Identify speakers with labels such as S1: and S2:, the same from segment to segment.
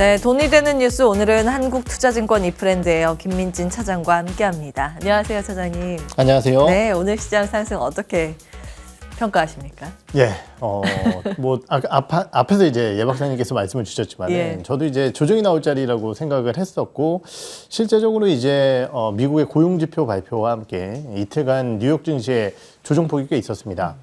S1: 네, 돈이 되는 뉴스 오늘은 한국투자증권 이프랜드예요. 김민진 차장과 함께합니다. 안녕하세요, 차장님.
S2: 안녕하세요.
S1: 네, 오늘 시장 상승 어떻게 평가하십니까?
S2: 예, 앞에서 이제 예 박사님께서 말씀을 주셨지만,
S1: 예.
S2: 저도 이제 조정이 나올 자리라고 생각을 했었고, 실제적으로 이제 미국의 고용지표 발표와 함께 이틀간 뉴욕 증시에 조정폭이 꽤 있었습니다.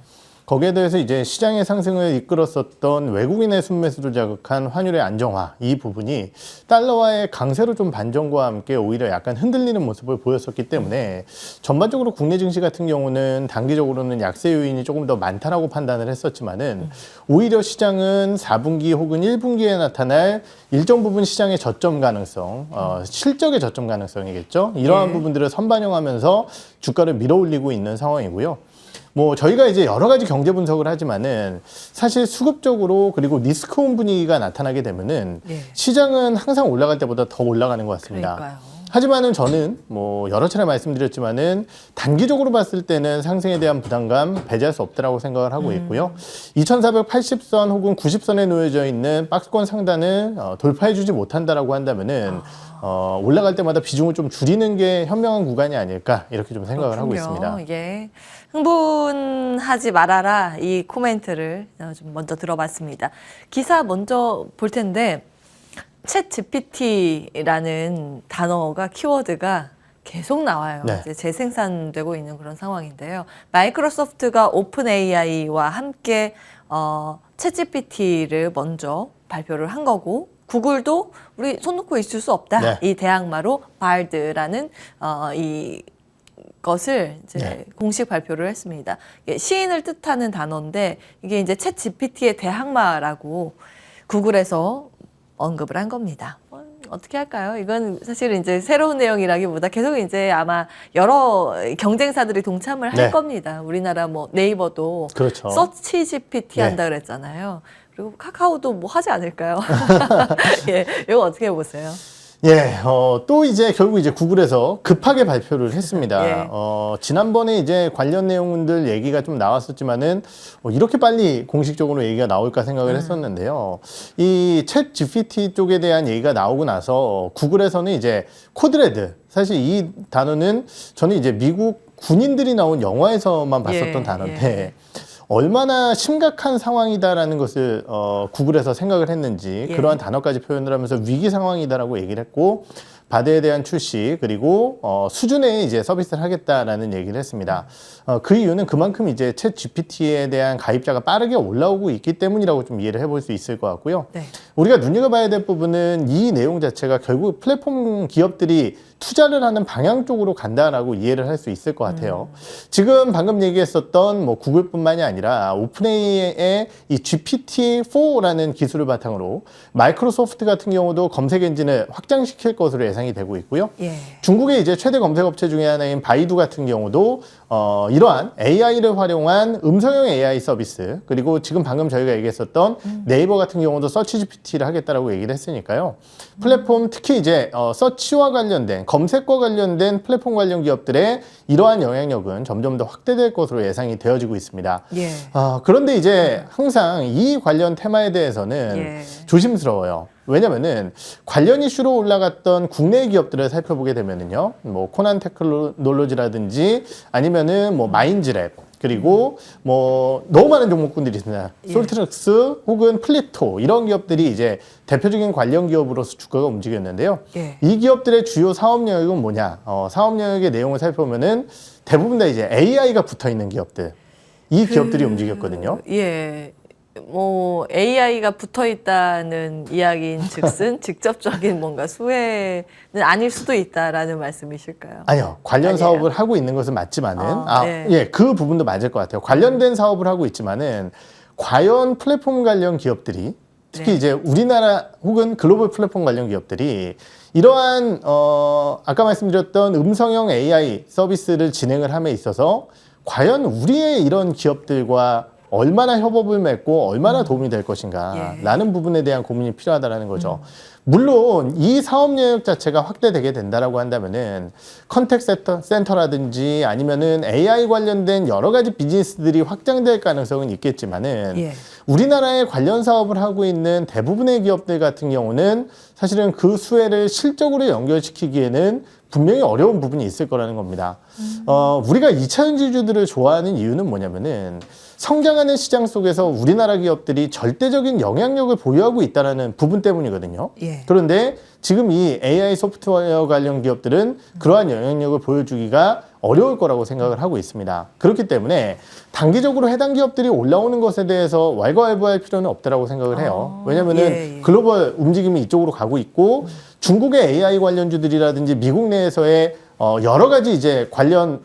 S2: 거기에 대해서 이제 시장의 상승을 이끌었었던 외국인의 순매수를 자극한 환율의 안정화, 이 부분이 달러와의 강세로 좀 반전과 함께 오히려 약간 흔들리는 모습을 보였었기 때문에 전반적으로 국내 증시 같은 경우는 단기적으로는 약세 요인이 조금 더 많다라고 판단을 했었지만은 오히려 시장은 4분기 혹은 1분기에 나타날 일정 부분 시장의 저점 가능성, 실적의 저점 가능성이겠죠. 이러한 부분들을 선반영하면서 주가를 밀어올리고 있는 상황이고요. 저희가 이제 여러 가지 경제 분석을 하지만은 사실 수급적으로 그리고 리스크온 분위기가 나타나게 되면은 시장은 항상 올라갈 때보다 더 올라가는 것 같습니다.
S1: 그러니까요.
S2: 하지만은 저는 여러 차례 말씀드렸지만은 단기적으로 봤을 때는 상승에 대한 부담감 배제할 수 없다라고 생각을 하고 있고요. 2480선 혹은 90선에 놓여져 있는 박스권 상단을 돌파해주지 못한다라고 한다면은 올라갈 때마다 비중을 좀 줄이는 게 현명한 구간이 아닐까 이렇게 좀 생각을 하고 있습니다.
S1: 예. 흥분하지 말아라 이 코멘트를 좀 먼저 들어봤습니다. 기사 먼저 볼 텐데 챗 GPT라는 단어가 키워드가 계속 나와요.
S2: 네.
S1: 이제 재생산되고 있는 그런 상황인데요. 마이크로소프트가 오픈 AI와 함께 챗 GPT를 먼저 발표를 한 거고 구글도 우리 손 놓고 있을 수 없다.
S2: 네.
S1: 이 대항마로 바르드라는 이 것을 이제 공식 발표를 했습니다. 이게 시인을 뜻하는 단어인데 이게 이제 챗 GPT의 대항마라고 구글에서 언급을 한 겁니다. 어떻게 할까요? 이건 사실은 이제 새로운 내용이라기보다 계속 이제 아마 여러 경쟁사들이 동참을 할 겁니다. 우리나라 네이버도
S2: 그렇죠.
S1: 서치 GPT 한다 그랬잖아요. 그리고 카카오도 하지 않을까요? 예, 이거 어떻게 보세요?
S2: 예, 또 이제 결국 이제 구글에서 급하게 발표를 했습니다.
S1: 예.
S2: 지난번에 이제 관련 내용들 얘기가 좀 나왔었지만은 이렇게 빨리 공식적으로 얘기가 나올까 생각을 했었는데요. 이 챗 GPT 쪽에 대한 얘기가 나오고 나서 구글에서는 이제 코드레드, 사실 이 단어는 저는 이제 미국 군인들이 나온 영화에서만 봤었던 단어인데 얼마나 심각한 상황이다라는 것을 구글에서 생각을 했는지 그러한 단어까지 표현을 하면서 위기 상황이다라고 얘기를 했고 바드에 대한 출시 그리고 수준의 이제 서비스를 하겠다라는 얘기를 했습니다. 그 이유는 그만큼 이제 챗 GPT에 대한 가입자가 빠르게 올라오고 있기 때문이라고 좀 이해를 해볼 수 있을 것 같고요. 우리가 눈여겨봐야 될 부분은 이 내용 자체가 결국 플랫폼 기업들이 투자를 하는 방향 쪽으로 간다라고 이해를 할 수 있을 것 같아요. 지금 방금 얘기했었던 구글뿐만이 아니라 오픈AI의 이 GPT-4라는 기술을 바탕으로 마이크로소프트 같은 경우도 검색 엔진을 확장시킬 것으로 예상이 되고 있고요. 중국의 이제 최대 검색 업체 중에 하나인 바이두 같은 경우도 이러한 AI를 활용한 음성형 AI 서비스 그리고 지금 방금 저희가 얘기했었던 네이버 같은 경우도 서치 GPT를 하겠다라고 얘기를 했으니까요. 플랫폼 특히 이제 서치와 관련된 검색과 관련된 플랫폼 관련 기업들의 이러한 영향력은 점점 더 확대될 것으로 예상이 되어지고 있습니다. 그런데 이제 항상 이 관련 테마에 대해서는 조심스러워요. 왜냐면은 관련 이슈로 올라갔던 국내 기업들을 살펴보게 되면은요, 코난 테크놀로지라든지 아니면은 마인즈랩 그리고 너무 많은 종목군들이 있습니다. 솔트럭스 혹은 플리토 이런 기업들이 이제 대표적인 관련 기업으로서 주가가 움직였는데요. 이 기업들의 주요 사업 영역은 뭐냐? 사업 영역의 내용을 살펴보면은 대부분 다 이제 AI가 붙어 있는 기업들. 이 기업들이 움직였거든요.
S1: AI가 붙어 있다는 이야기인 즉슨 직접적인 뭔가 수혜는 아닐 수도 있다라는 말씀이실까요?
S2: 아니요. 관련
S1: 아니에요?
S2: 사업을 하고 있는 것은 맞지만은 그 부분도 맞을 것 같아요. 관련된 사업을 하고 있지만은 과연 플랫폼 관련 기업들이 특히 이제 우리나라 혹은 글로벌 플랫폼 관련 기업들이 이러한 아까 말씀드렸던 음성형 AI 서비스를 진행을 함에 있어서 과연 우리의 이런 기업들과 얼마나 협업을 맺고 얼마나 도움이 될 것인가라는 부분에 대한 고민이 필요하다는 거죠. 물론 이 사업 영역 자체가 확대되게 된다라고 한다면은 컨택 센터라든지 아니면은 AI 관련된 여러 가지 비즈니스들이 확장될 가능성은 있겠지만은 우리나라에 관련 사업을 하고 있는 대부분의 기업들 같은 경우는 사실은 그 수혜를 실적으로 연결시키기에는 분명히 어려운 부분이 있을 거라는 겁니다. 우리가 2차 전지주들을 좋아하는 이유는 뭐냐면은 성장하는 시장 속에서 우리나라 기업들이 절대적인 영향력을 보유하고 있다는 부분 때문이거든요. 그런데 지금 이 AI 소프트웨어 관련 기업들은 그러한 영향력을 보여주기가 어려울 거라고 생각을 하고 있습니다. 그렇기 때문에 단기적으로 해당 기업들이 올라오는 것에 대해서 왈가왈부할 필요는 없다라고 생각을 해요. 왜냐하면은 글로벌 움직임이 이쪽으로 가고 있고 중국의 AI 관련주들이라든지 미국 내에서의 여러 가지 이제 관련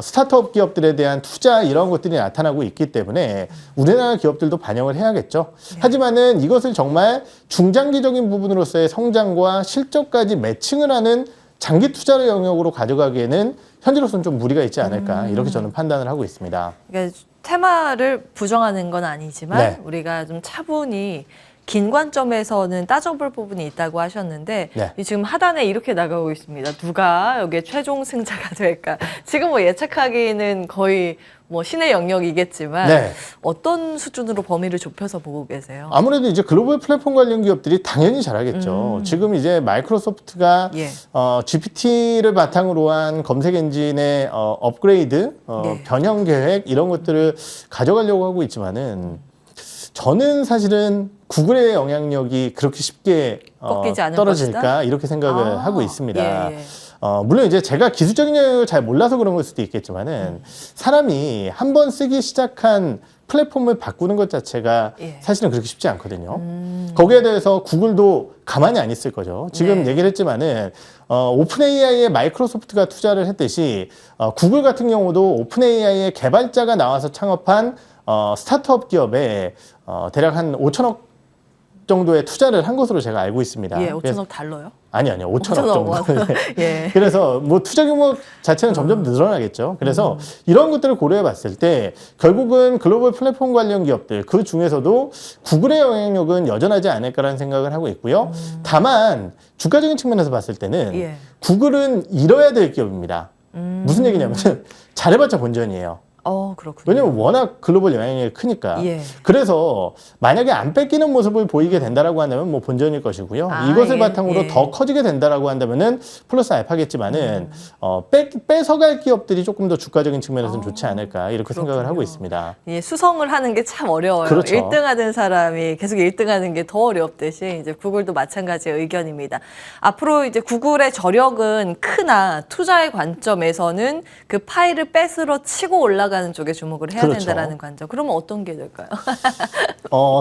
S2: 스타트업 기업들에 대한 투자 이런 것들이 나타나고 있기 때문에 우리나라 기업들도 반영을 해야겠죠. 하지만은 이것을 정말 중장기적인 부분으로서의 성장과 실적까지 매칭을 하는 장기 투자의 영역으로 가져가기에는 현재로서는 좀 무리가 있지 않을까 이렇게 저는 판단을 하고 있습니다.
S1: 그러니까 테마를 부정하는 건 아니지만 우리가 좀 차분히 긴 관점에서는 따져볼 부분이 있다고 하셨는데 지금 하단에 이렇게 나가고 있습니다. 누가 여기에 최종 승자가 될까? 지금 뭐 예측하기는 거의 뭐 신의 영역이겠지만 어떤 수준으로 범위를 좁혀서 보고 계세요?
S2: 아무래도 이제 글로벌 플랫폼 관련 기업들이 당연히 잘하겠죠. 지금 이제 마이크로소프트가 GPT를 바탕으로 한 검색 엔진의 업그레이드, 변형 계획 이런 것들을 가져가려고 하고 있지만은 저는 사실은 구글의 영향력이 그렇게 쉽게 떨어질까 것이다? 이렇게 생각을 하고 있습니다. 물론 이제 제가 기술적인 영역을 잘 몰라서 그런 걸 수도 있겠지만은 사람이 한번 쓰기 시작한 플랫폼을 바꾸는 것 자체가 사실은 그렇게 쉽지 않거든요. 거기에 대해서 구글도 가만히 안 있을 거죠. 지금 얘기를 했지만은 오픈 AI에 마이크로소프트가 투자를 했듯이 구글 같은 경우도 오픈 AI의 개발자가 나와서 창업한 스타트업 기업에 대략 한 5천억 정도의 투자를 한 것으로 제가 알고 있습니다.
S1: 5천억 달러요?
S2: 아니요. 5천억 정도. 그래서 뭐 투자 규모 자체는 점점 늘어나겠죠. 그래서 이런 것들을 고려해 봤을 때 결국은 글로벌 플랫폼 관련 기업들 그 중에서도 구글의 영향력은 여전하지 않을까라는 생각을 하고 있고요. 다만 주가적인 측면에서 봤을 때는 구글은 잃어야 될 기업입니다. 무슨 얘기냐면 잘해봤자 본전이에요.
S1: 그렇군요.
S2: 왜냐면 워낙 글로벌 영향력이 크니까. 그래서 만약에 안 뺏기는 모습을 보이게 된다라고 한다면 뭐 본전일 것이고요. 이것을 바탕으로 더 커지게 된다라고 한다면은 플러스 알파겠지만은 뺏어갈 기업들이 조금 더 주가적인 측면에서는 좋지 않을까 이렇게 생각을 하고 있습니다.
S1: 수성을 하는 게 참 어려워요. 1등 하는 사람이 계속 1등 하는 게 더 어렵듯이 이제 구글도 마찬가지의 의견입니다. 앞으로 이제 구글의 저력은 크나 투자의 관점에서는 그 파일을 뺏으러 치고 올라가는 쪽에 주목을 해야 된다라는 관점. 그러면 어떤 게 될까요?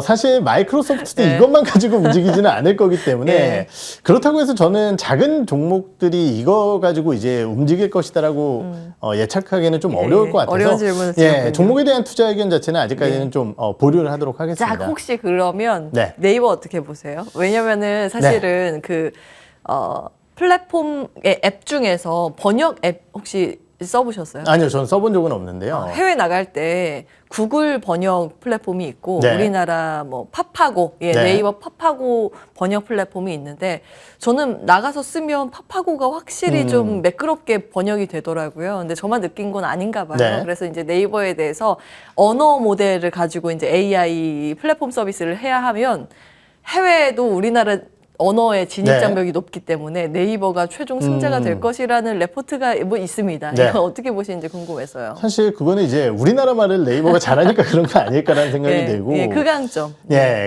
S2: 사실 마이크로소프트도 이것만 가지고 움직이지는 않을 거기 때문에 그렇다고 해서 저는 작은 종목들이 이거 가지고 이제 움직일 것이다라고 예측하기는 좀 어려울 것 같아서
S1: 어려운 질문을
S2: 종목에 대한 투자 의견 자체는 아직까지는 좀 보류를 하도록 하겠습니다.
S1: 자, 혹시 그러면 네이버 어떻게 보세요? 왜냐면은 사실은 그 플랫폼의 앱 중에서 번역 앱 혹시 써보셨어요?
S2: 아니요, 저는 써본 적은 없는데요.
S1: 해외 나갈 때 구글 번역 플랫폼이 있고 우리나라 뭐 팝하고 네이버 팝하고 번역 플랫폼이 있는데 저는 나가서 쓰면 팝하고가 확실히 좀 매끄럽게 번역이 되더라고요. 근데 저만 느낀 건 아닌가 봐요. 그래서 이제 네이버에 대해서 언어 모델을 가지고 이제 AI 플랫폼 서비스를 해야 하면 해외에도 우리나라 언어의 진입 장벽이 높기 때문에 네이버가 최종 승자가 될 것이라는 레포트가 뭐 있습니다. 이거 어떻게 보시는지 궁금해서요.
S2: 사실 그거는 이제 우리나라 말을 네이버가 잘하니까 그런 거 아닐까라는 생각이 들고.
S1: 그 강점.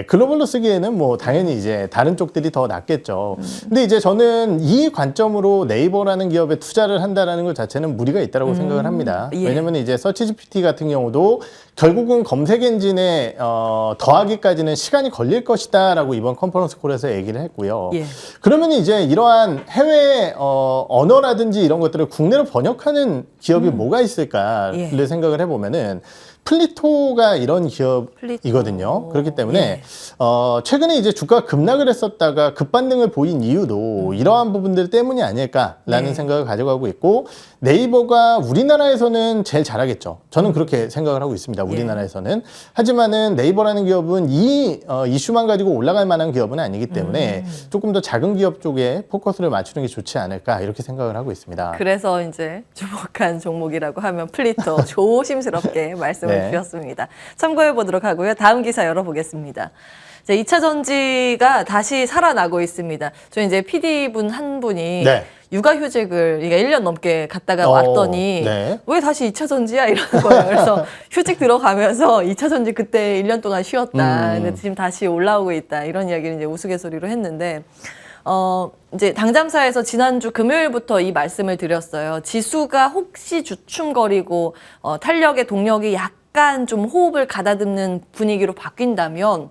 S2: 글로벌로 쓰기에는 뭐 당연히 이제 다른 쪽들이 더 낫겠죠. 근데 이제 저는 이 관점으로 네이버라는 기업에 투자를 한다라는 것 자체는 무리가 있다고 생각을 합니다. 왜냐면 이제 서치GPT 같은 경우도 결국은 검색 엔진에 더하기까지는 시간이 걸릴 것이다라고 이번 컨퍼런스 콜에서 얘기를 했고요. 그러면 이제 이러한 해외 언어라든지 이런 것들을 국내로 번역하는 기업이 뭐가 있을까를 생각을 해보면은 플리토가 이런 기업이거든요.
S1: 플리토.
S2: 그렇기 때문에
S1: 예.
S2: 최근에 이제 주가가 급락을 했었다가 급반등을 보인 이유도 이러한 부분들 때문이 아닐까라는
S1: 네.
S2: 생각을 가져가고 있고, 네이버가 우리나라에서는 제일 잘하겠죠. 저는 그렇게 생각을 하고 있습니다. 우리나라에서는. 하지만은 네이버라는 기업은 이 이슈만 가지고 올라갈 만한 기업은 아니기 때문에 조금 더 작은 기업 쪽에 포커스를 맞추는 게 좋지 않을까 이렇게 생각을 하고 있습니다.
S1: 그래서 이제 주목한 종목이라고 하면 플리토 조심스럽게 말씀을
S2: 네.
S1: 주셨습니다. 참고해 보도록 하고요. 다음 기사 열어보겠습니다. 2차 전지가 다시 살아나고 있습니다. 저 이제 PD분 한 분이
S2: 네.
S1: 육아휴직을 1년 넘게 갔다가 왔더니
S2: 네.
S1: 왜 다시 2차 전지야? 이러는 거예요. 그래서 휴직 들어가면서 2차 전지 그때 1년 동안 쉬었다. 근데 지금 다시 올라오고 있다. 이런 이야기를 이제 우스갯소리로 했는데, 이제 당잠사에서 지난주 금요일부터 이 말씀을 드렸어요. 지수가 혹시 주춤거리고 탄력의 동력이 약간 좀 호흡을 가다듬는 분위기로 바뀐다면,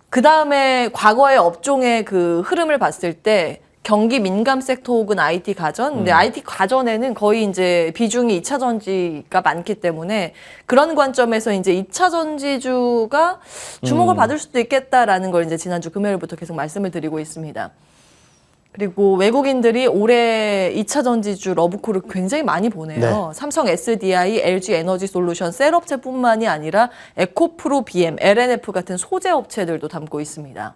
S1: 그 다음에 과거의 업종의 그 흐름을 봤을 때 경기 민감 섹터 혹은 IT 가전, 근데 IT 가전에는 거의 이제 비중이 2차 전지가 많기 때문에 그런 관점에서 이제 2차 전지주가 주목을 받을 수도 있겠다라는 걸 이제 지난주 금요일부터 계속 말씀을 드리고 있습니다. 그리고 외국인들이 올해 2차 전지주 러브콜을 굉장히 많이 보내요.
S2: 네.
S1: 삼성 SDI, LG 에너지 솔루션, 셀업체뿐만이 아니라 에코프로 BM, LNF 같은 소재 업체들도 담고 있습니다.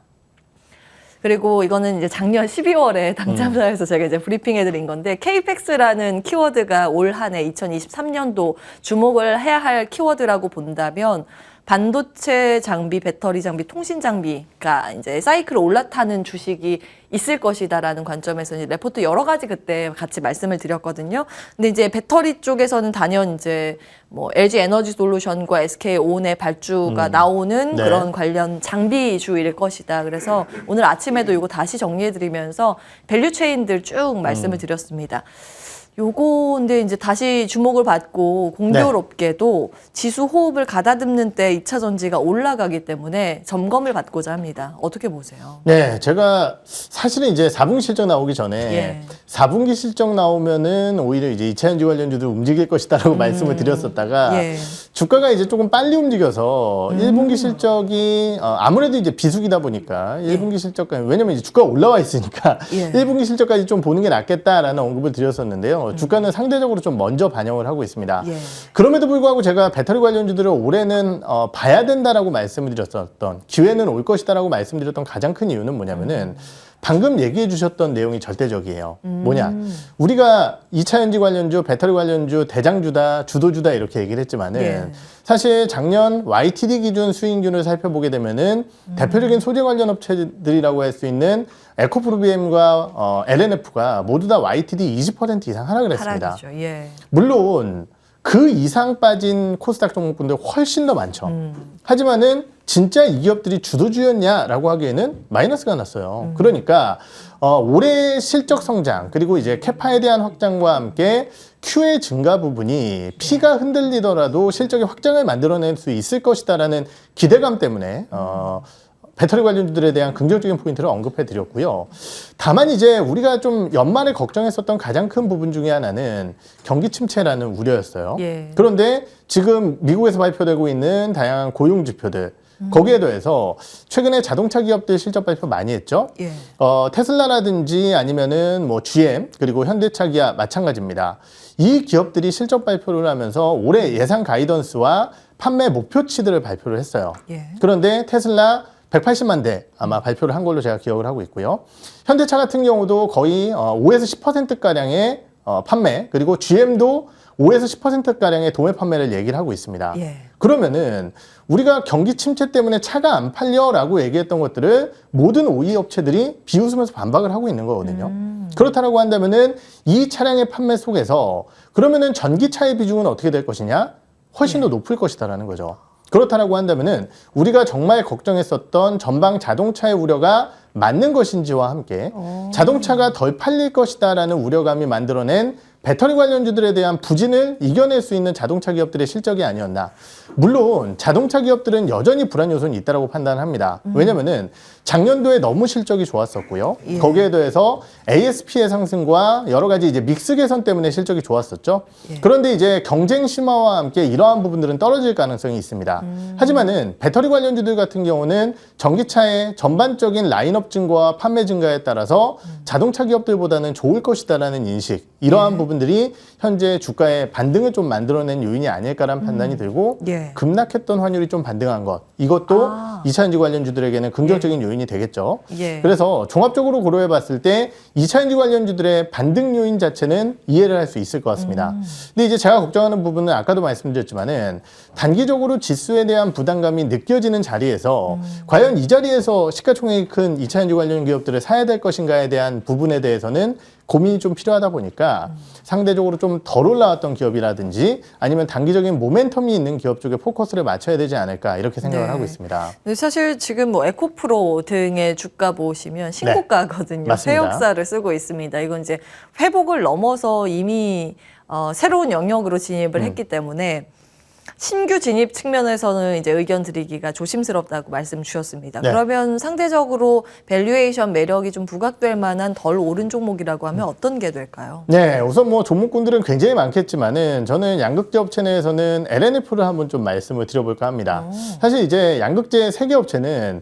S1: 그리고 이거는 이제 작년 12월에 당잠사에서 제가 이제 브리핑해드린 건데, KPEX라는 키워드가 올 한 해 2023년도 주목을 해야 할 키워드라고 본다면, 반도체 장비, 배터리 장비, 통신 장비가 이제 사이클을 올라타는 주식이 있을 것이다라는 관점에서 이제 레포트 여러 가지 그때 같이 말씀을 드렸거든요. 근데 이제 배터리 쪽에서는 단연 이제 뭐 LG 에너지 솔루션과 SK 온의 발주가 나오는
S2: 네.
S1: 그런 관련 장비주일 것이다. 그래서 오늘 아침에도 이거 다시 정리해드리면서 밸류 체인들 쭉 말씀을 드렸습니다. 요거 근데 이제 다시 주목을 받고 공교롭게도 지수 호흡을 가다듬는 때 2차 전지가 올라가기 때문에 점검을 받고자 합니다. 어떻게 보세요?
S2: 네, 제가 사실은 이제 4분기 실적 나오기 전에
S1: 예.
S2: 4분기 실적 나오면은 오히려 이제 2차 전지 관련주들 움직일 것이다라고 말씀을 드렸었다가
S1: 예.
S2: 주가가 이제 조금 빨리 움직여서 1분기 실적이 아무래도 이제 비수기다 보니까 1분기 실적까지, 왜냐면 이제 주가가 올라와 있으니까
S1: 예.
S2: 1분기 실적까지 좀 보는 게 낫겠다라는 언급을 드렸었는데요. 주가는 상대적으로 좀 먼저 반영을 하고 있습니다.
S1: 예.
S2: 그럼에도 불구하고 제가 배터리 관련주들을 올해는 봐야 된다라고 말씀을 드렸었던, 기회는 올 것이다라고 말씀드렸던 가장 큰 이유는 뭐냐면은 방금 얘기해 주셨던 내용이 절대적이에요. 뭐냐, 우리가 2차 전지 관련주, 배터리 관련주 대장주다, 주도주다 이렇게 얘기를 했지만은
S1: 예.
S2: 사실 작년 YTD 기준 수익률을 살펴보게 되면은 대표적인 소재 관련 업체들이라고 할 수 있는 에코프로비엠과 LNF가 모두 다 YTD 20% 이상 하락을 했습니다.
S1: 하락이죠. 예.
S2: 물론 그 이상 빠진 코스닥 종목군들 훨씬 더 많죠. 하지만은 진짜 이 기업들이 주도주였냐라고 하기에는 마이너스가 났어요. 그러니까 올해 실적 성장, 그리고 이제 캐파에 대한 확장과 함께 Q의 증가 부분이 P가 흔들리더라도 실적의 확장을 만들어낼 수 있을 것이다라는 기대감 때문에 배터리 관련주들에 대한 긍정적인 포인트를 언급해 드렸고요. 다만 이제 우리가 좀 연말에 걱정했었던 가장 큰 부분 중에 하나는 경기 침체라는 우려였어요.
S1: 예.
S2: 그런데 지금 미국에서 발표되고 있는 다양한 고용 지표들, 거기에 더해서 최근에 자동차 기업들 실적 발표 많이 했죠.
S1: 예.
S2: 테슬라라든지 아니면은 뭐 GM 그리고 현대차, 기아 마찬가지입니다. 이 기업들이 실적 발표를 하면서 올해 예상 가이던스와 판매 목표치들을 발표를 했어요.
S1: 예.
S2: 그런데 테슬라 180만 대 아마 발표를 한 걸로 제가 기억을 하고 있고요. 현대차 같은 경우도 거의 5에서 10%가량의 판매, 그리고 GM도 5에서 10%가량의 도매 판매를 얘기를 하고 있습니다.
S1: 예.
S2: 그러면은 우리가 경기 침체 때문에 차가 안 팔려라고 얘기했던 것들을 모든 OE 업체들이 비웃으면서 반박을 하고 있는 거거든요. 그렇다라고 한다면은 이 차량의 판매 속에서 그러면은 전기차의 비중은 어떻게 될 것이냐? 훨씬 더 높을 것이다라는 거죠. 그렇다라고 한다면은 우리가 정말 걱정했었던 전방 자동차의 우려가 맞는 것인지와 함께 자동차가 덜 팔릴 것이다라는 우려감이 만들어낸 배터리 관련주들에 대한 부진을 이겨낼 수 있는 자동차 기업들의 실적이 아니었나. 물론 자동차 기업들은 여전히 불안 요소는 있다고 판단합니다. 왜냐면은 작년도에 너무 실적이 좋았었고요.
S1: 예.
S2: 거기에 더해서 ASP의 상승과 여러 가지 이제 믹스 개선 때문에 실적이 좋았었죠.
S1: 예.
S2: 그런데 이제 경쟁 심화와 함께 이러한 부분들은 떨어질 가능성이 있습니다. 하지만은 배터리 관련주들 같은 경우는 전기차의 전반적인 라인업 증가와 판매 증가에 따라서 자동차 기업들보다는 좋을 것이다라는 인식, 이러한 부분들이 현재 주가의 반등을 좀 만들어낸 요인이 아닐까라는 판단이 들고
S1: 예.
S2: 급락했던 환율이 좀 반등한 것, 이것도
S1: 아.
S2: 2차전지 관련주들에게는 긍정적인 요인이 되겠죠.
S1: 예.
S2: 그래서 종합적으로 고려해 봤을 때 2차전지 관련주들의 반등 요인 자체는 이해를 할 수 있을 것 같습니다. 근데 이제 제가 걱정하는 부분은 아까도 말씀드렸지만은 단기적으로 지수에 대한 부담감이 느껴지는 자리에서 과연 이 자리에서 시가총액이 큰 2차전지 관련 기업들을 사야 될 것인가에 대한 부분에 대해서는 고민이 좀 필요하다 보니까 상대적으로 좀 덜 올라왔던 기업이라든지 아니면 단기적인 모멘텀이 있는 기업 쪽에 포커스를 맞춰야 되지 않을까 이렇게 생각을
S1: 네.
S2: 하고 있습니다.
S1: 근데 사실 지금 뭐 에코프로 등의 주가 보시면 신고가거든요.
S2: 네, 맞습니다.
S1: 회역사를 쓰고 있습니다. 이건 이제 회복을 넘어서 이미 새로운 영역으로 진입을 했기 때문에 신규 진입 측면에서는 이제 의견 드리기가 조심스럽다고 말씀 주셨습니다.
S2: 네.
S1: 그러면 상대적으로 밸류에이션 매력이 좀 부각될 만한 덜 오른 종목이라고 하면 어떤 게 될까요?
S2: 네, 우선 뭐 종목군들은 굉장히 많겠지만은 저는 양극재 업체 내에서는 LNF를 한번 좀 말씀을 드려볼까 합니다. 사실 이제 양극재 세계 업체는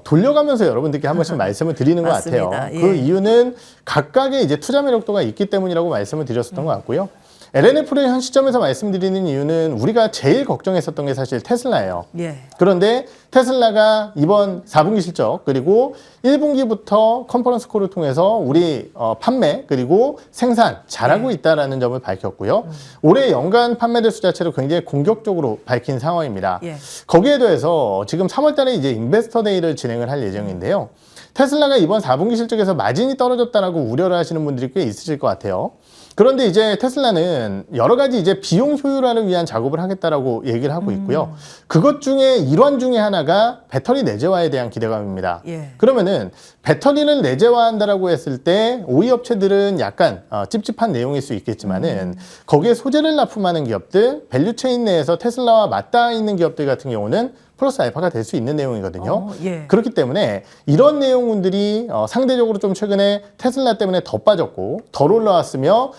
S2: 돌려가면서 여러분들께 한 번씩 말씀을 드리는 것 같아요.
S1: 맞습니다. 예.
S2: 그 이유는 각각의 이제 투자 매력도가 있기 때문이라고 말씀을 드렸었던 것 같고요. LNF를 현 시점에서 말씀드리는 이유는 우리가 제일 걱정했었던 게 사실 테슬라예요.
S1: 예.
S2: 그런데 테슬라가 이번 4분기 실적 그리고 1분기부터 컨퍼런스 콜을 통해서 우리 판매 그리고 생산 잘하고 있다라는 점을 밝혔고요. 올해 연간 판매대 수 자체로 굉장히 공격적으로 밝힌 상황입니다.
S1: 예.
S2: 거기에 더해서 지금 3월 달에 이제 인베스터 데이를 진행을 할 예정인데요. 테슬라가 이번 4분기 실적에서 마진이 떨어졌다라고 우려를 하시는 분들이 꽤 있으실 것 같아요. 그런데 이제 테슬라는 여러 가지 이제 비용 효율화를 위한 작업을 하겠다라고 얘기를 하고 있고요. 그것 중에 일환 중에 하나가 배터리 내재화에 대한 기대감입니다.
S1: 예.
S2: 그러면은 배터리를 내재화한다라고 했을 때 OE 업체들은 약간 찝찝한 내용일 수 있겠지만은 거기에 소재를 납품하는 기업들, 밸류체인 내에서 테슬라와 맞닿아 있는 기업들 같은 경우는 플러스 알파가 될 수 있는 내용이거든요.
S1: 예.
S2: 그렇기 때문에 이런 내용들이 상대적으로 좀 최근에 테슬라 때문에 더 빠졌고 덜 올라왔으며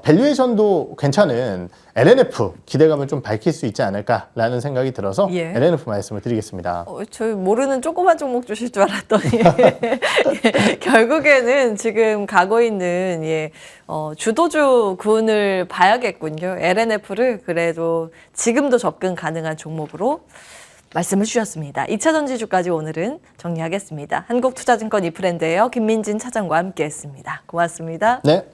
S2: 밸류에이션도 괜찮은 LNF 기대감을 좀 밝힐 수 있지 않을까라는 생각이 들어서
S1: 예.
S2: LNF 말씀을 드리겠습니다.
S1: 저희 모르는 조그만 종목 주실 줄 알았더니 예, 결국에는 지금 가고 있는 주도주 군을 봐야겠군요. LNF를 그래도 지금도 접근 가능한 종목으로 말씀을 주셨습니다. 2차 전지주까지 오늘은 정리하겠습니다. 한국투자증권 이프랜드예요. 김민진 차장과 함께했습니다. 고맙습니다.
S2: 네.